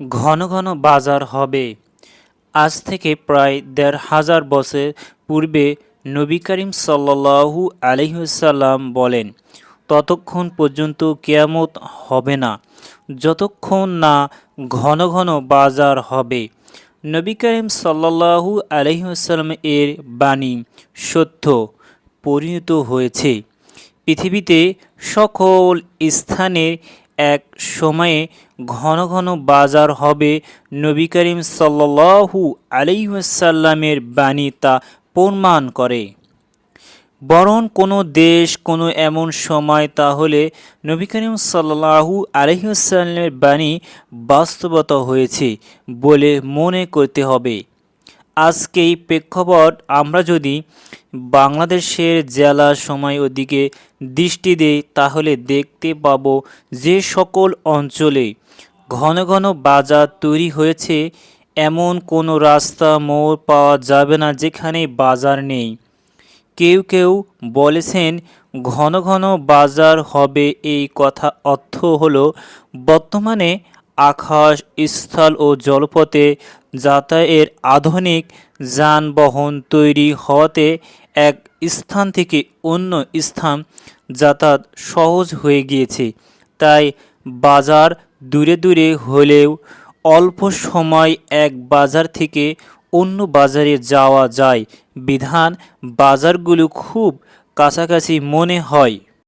ঘন ঘন বাজার হবে। আজ থেকে প্রায় ১৫০০ বছর পূর্বে নবী করিম সাল্লাল্লাহু আলাইহি ওয়াসাল্লাম বলেন, ততক্ষণ পর্যন্ত কিয়ামত হবে না যতক্ষণ না ঘন ঘন বাজার হবে। নবী করিম সাল্লাল্লাহু আলাইহি ওয়াসাল্লাম এর বাণী সত্য পরিণত হয়েছে। পৃথিবীতে সকল স্থানের এক সময়ে ঘন ঘন বাজার হবে। নবী করিম সাল্লাল্লাহু আলাইহি ওয়াসাল্লামের বাণী তা প্রমাণ করে। বরং কোনো দেশ কোনো এমন সময়, তাহলে নবী করিম সাল্লাল্লাহু আলাইহি ওয়াসাল্লামের বাণী বাস্তবতা হয়েছে বলে মনে করতে হবে। আজকেই প্রেক্ষাপট আমরা যদি বাংলাদেশের জেলা সময় ওদিকে দৃষ্টি দেই, তাহলে দেখতে পাব যে সকল অঞ্চলে ঘন ঘন বাজার তৈরি হয়েছে, এমন কোনো রাস্তা মোড় পাওয়া যাবে না যেখানে বাজার নেই। কেউ কেউ বলেছেন ঘন ঘন বাজার হবে, এই কথা অর্থ হলো বর্তমানে আকাশ, স্থল ও জলপথে যাতায়াতের আধুনিক যানবাহন তৈরি হওয়াতে এক স্থান থেকে অন্য স্থান যাতায়াত সহজ হয়ে গিয়েছে। তাই বাজার দূরে দূরে হলেও অল্প সময় এক বাজার থেকে অন্য বাজারে যাওয়া যায় বিধান বাজারগুলো খুব কাছাকাছি মনে হয়।